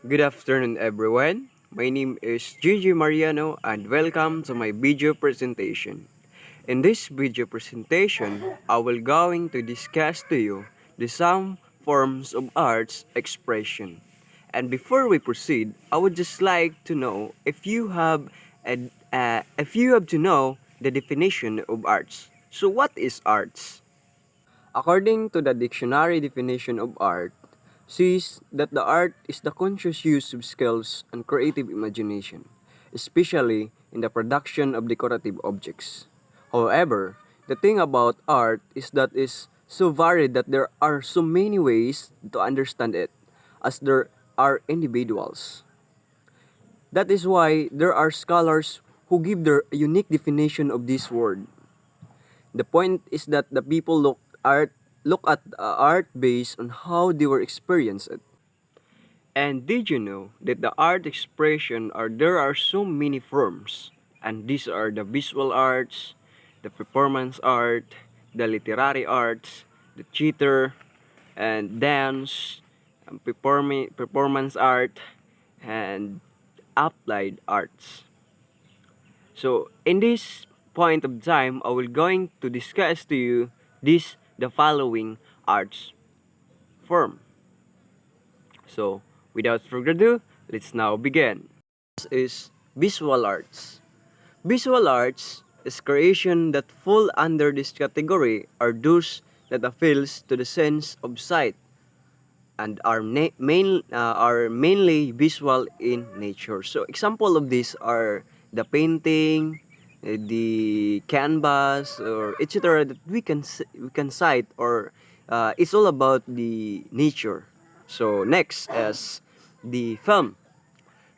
Good afternoon everyone. My name is Gigi Mariano and welcome to my video presentation. In this video presentation, I will going to discuss to you the some forms of arts expression. And before we proceed, I would just like to know if you have to know the definition of arts. So what is arts? According to the dictionary definition of art, says that the art is the conscious use of skills and creative imagination, especially in the production of decorative objects. However, the thing about art is that is so varied that there are so many ways to understand it as there are individuals. That is why there are scholars who give their unique definition of this word. The point is that the people look at art based on how they were experienced it. And did you know that the art expression are there are so many forms, and these are the visual arts, the performance art, the literary arts, the theater, and dance, and performance art, and applied arts. So in this point of time, I will going to discuss to you the following arts form. So without further ado, let's now begin. This is visual arts. Visual arts is creation that fall under this category are those that appeals to the sense of sight and are mainly visual in nature. So example of these are the painting, the canvas, or etc. that we can cite, or it's all about the nature. So next is the film.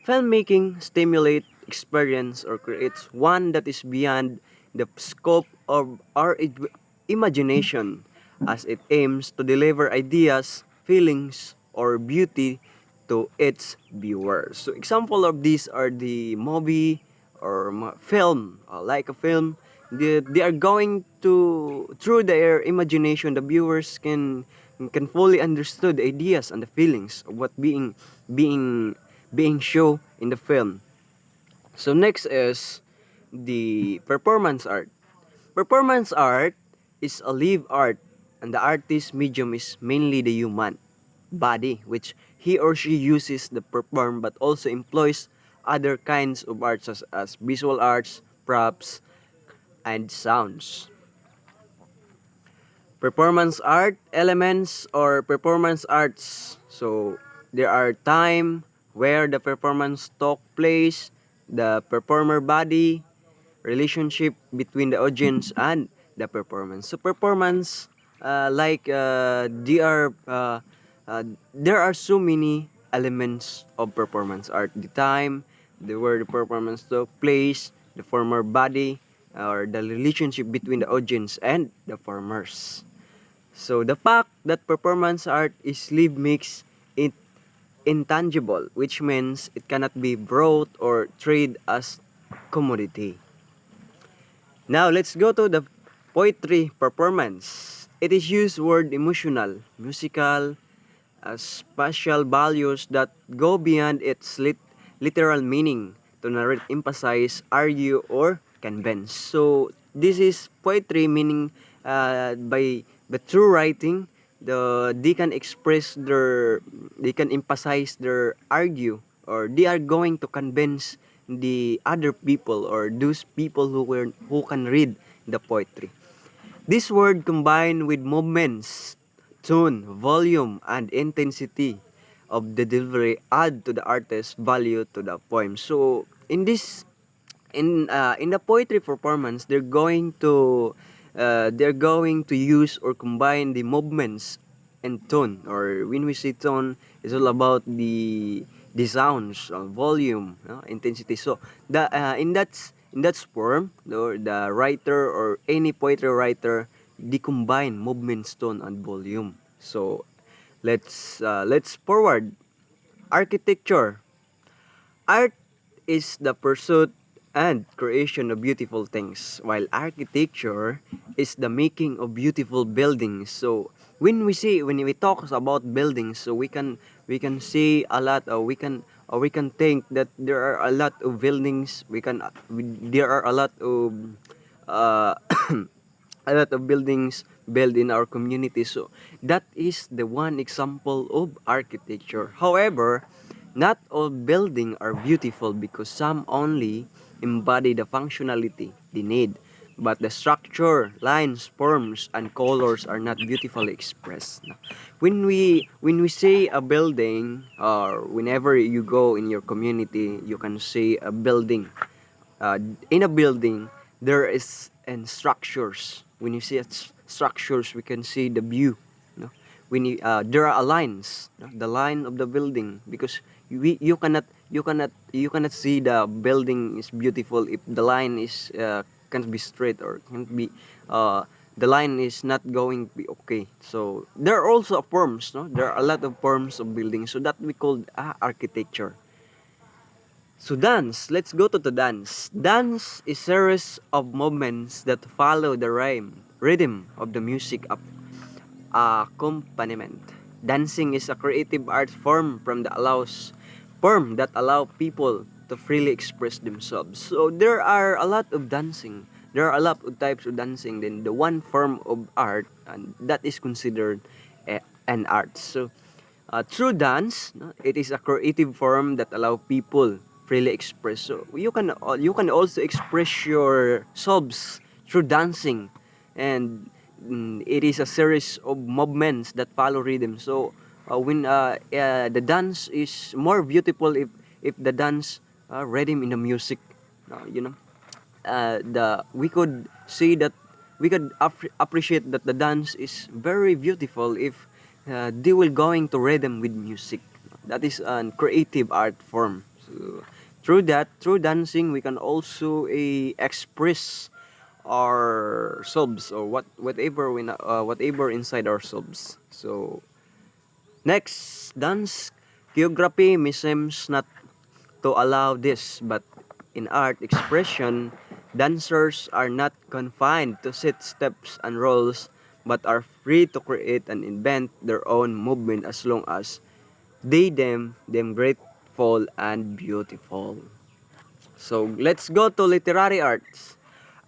Filmmaking stimulates experience or creates one that is beyond the scope of our imagination as it aims to deliver ideas, feelings, or beauty to its viewers. So example of these are the movie or film, like a film. They are going to through their imagination the viewers can fully understood the ideas and the feelings of what being being shown in the film. So next is the performance art. Performance art is a live art, and the artist's medium is mainly the human body, which he or she uses to perform, but also employs other kinds of arts such as visual arts, props, and sounds. Performance art elements or performance arts. So there are time where the performance took place, the performer body, relationship between the audience and the performance. So performance, there are so many elements of performance art. The time, where the performance took place, the performer body, or the relationship between the audience and the performers. So the fact that performance art is live makes it intangible, which means it cannot be bought or traded as commodity. Now let's go to the poetry performance. It is used word emotional, musical, spatial values that go beyond its literal meaning to narrate, emphasize, argue, or convince. So this is poetry meaning by through writing, they can express they can emphasize their argue, or they are going to convince the other people or those people who can read the poetry. This word combined with movements, tone, volume, and intensity of the delivery add to the artist's value to the poem. So in the poetry performance, they're going to use or combine the movements and tone. Or when we say tone, it's all about the sounds, volume, intensity. So in that form, the writer or any poetry writer, they combine movements, tone, and volume. So let's forward. Architecture. Art is the pursuit and creation of beautiful things, while architecture is the making of beautiful buildings. So when we talk about buildings, so we can see a lot, or we can think that there are a lot of buildings, there are a lot of uh, a lot of buildings built in our community. So that is the one example of architecture. However, not all buildings are beautiful because some only embody the functionality they need. But the structure, lines, forms, and colors are not beautifully expressed. When we say a building, or whenever you go in your community, you can see a building. In a building, there is and structures. When you see structures, we can see the view. No? There are lines, no? The line of the building, because you cannot see the building is beautiful if the line is can't be straight, or can't be uh, the line is not going to be okay. So there are also forms, no? There are a lot of forms of buildings, so that we call architecture. So dance, let's go to the dance. Dance is series of movements that follow the rhythm of the music accompaniment. Dancing is a creative art form that allow people to freely express themselves. So there are a lot of dancing. There are a lot of types of dancing. Then the one form of art, and that is considered an art. So through dance, no, it is a creative form that allow people freely express. So you can also express yourselves through dancing, and it is a series of movements that follow rhythm. So the dance is more beautiful if the dance rhythm in the music, you know, the we could see that we could appreciate that the dance is very beautiful if they will going to rhythm with music. That is a creative art form. So through dancing, we can also express ourselves, or whatever inside ourselves. So next, dance choreography may seems not to allow this, but in art expression, dancers are not confined to set steps and roles, but are free to create and invent their own movement as long as they them grateful and beautiful. So let's go to literary arts.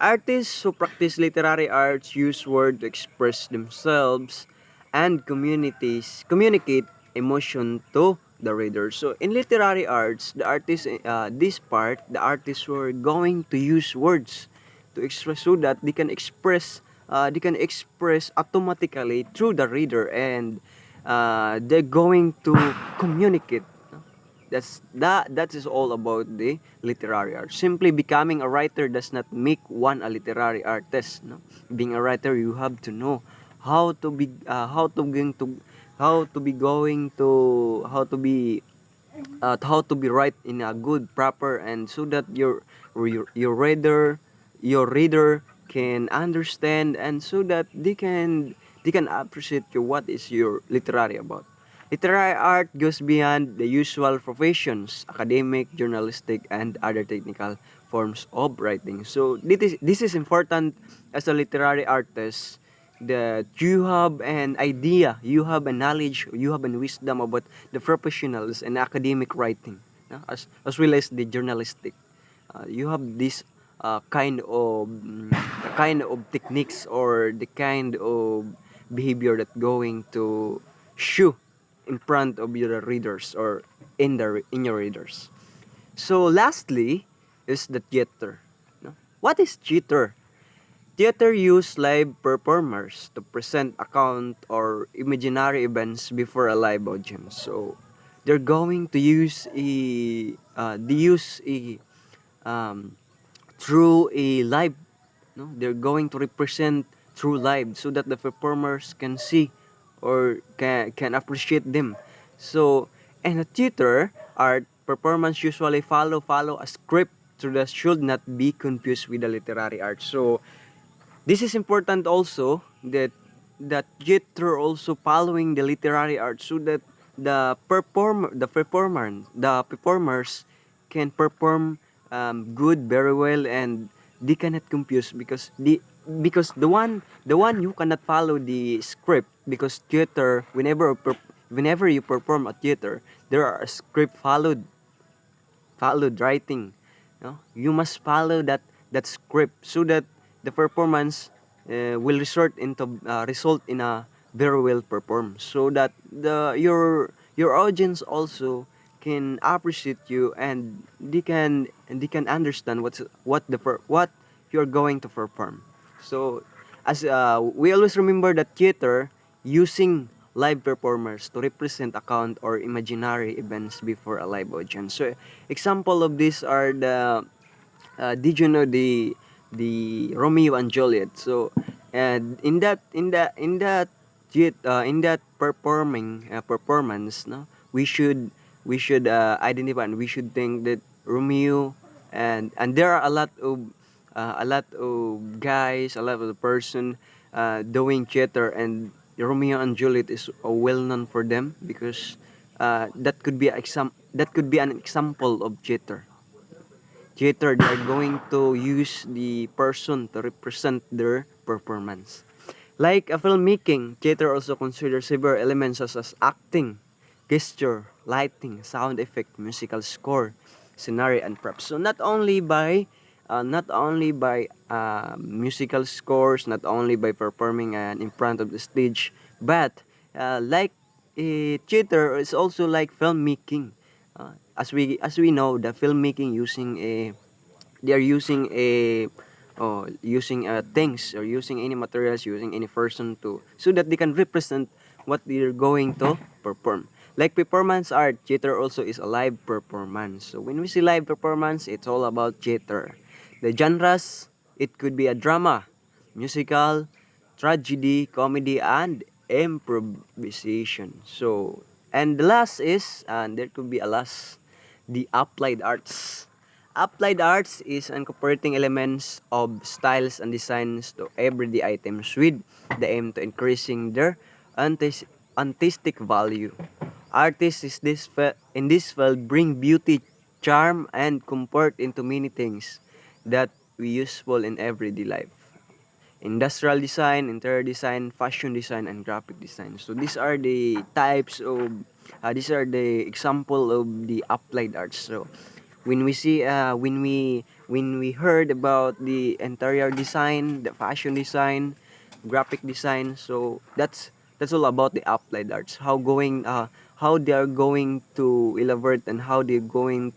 Artists who practice literary arts use words to express themselves and communicate emotion to the reader. So in literary arts, the artists were going to use words to express, so that they can express automatically through the reader, and they're going to communicate. That is all about the literary art. Simply becoming a writer does not make one a literary artist. No, being a writer, you have to know how to be how to be going to how to be right in a good proper, and so that your reader can understand, and so that they can appreciate what is your literary about. Literary art goes beyond the usual professions, academic, journalistic, and other technical forms of writing. So this is important as a literary artist, that you have an idea, you have a knowledge, you have a wisdom about the professionals and academic writing, no? As well as the journalistic. You have this the kind of techniques, or the kind of behavior that going to show in front of your readers, or in your readers. So lastly is the theater. No? What is theater? Theater use live performers to present account or imaginary events before a live audience. So they're going to use a um, through a live, no, they're going to represent through live, so that the performers can see, or can appreciate them. So in a theater art, performance usually follow a script, so that should not be confused with the literary art. So this is important also, that theater also following the literary art, so that the performers can perform good, very well, and they cannot confuse, because the one you cannot follow the script, because theater, whenever you perform a theater, there are a script followed writing. You must follow that script so that the performance will result in a very well performed, so that your audience also can appreciate you, and they can understand what you're going to perform. So as we always remember that theater using live performers to represent account or imaginary events before a live audience. So example of this are did you know the Romeo and Juliet? So and in that performance, no, we should identify, and we should think that Romeo, and there are a lot of guys, a lot of person doing theater, and Romeo and Juliet is well known for them because that could be an example of theater. They're going to use the person to represent their performance. Like a filmmaking, theater also considers several elements such as acting, gesture, lighting, sound effect, musical score, scenario, and props. So not only by musical scores, not only by performing in front of the stage, but like theater is also like filmmaking. As we know, the filmmaking using a they are using things, or using any materials, using any person to so that they can represent what they're going to perform. Like performance art, theater also is a live performance. So when we see live performance, it's all about theater. The genres, it could be a drama, musical, tragedy, comedy, and improvisation. So, and the last is, and there could be a last, the applied arts. Applied arts is incorporating elements of styles and designs to everyday items with the aim to increasing their artistic value. Artists in this field bring beauty, charm, and comfort into many things that we useful in everyday life. Industrial design, interior design, fashion design, and graphic design. So these are the example of the applied arts. So when we heard about the interior design, the fashion design, graphic design, so that's all about the applied arts. How they are going to elaborate, and how they're going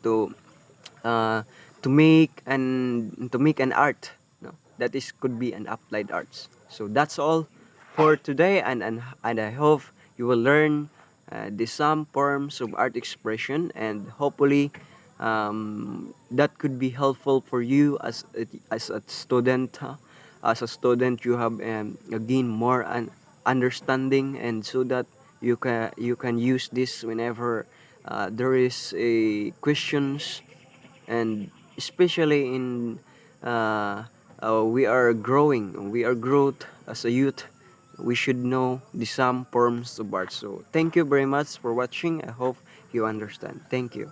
uh, to make an art, no, that is could be an applied arts. So that's all for today, and I hope you will learn the some forms of art expression, and hopefully that could be helpful for you as a student. As a student, you have gain more an understanding, and so that you can use this whenever there is a questions, and especially in we are growth as a youth. We should know the some forms of art. So thank you very much for watching. I hope you understand. Thank you.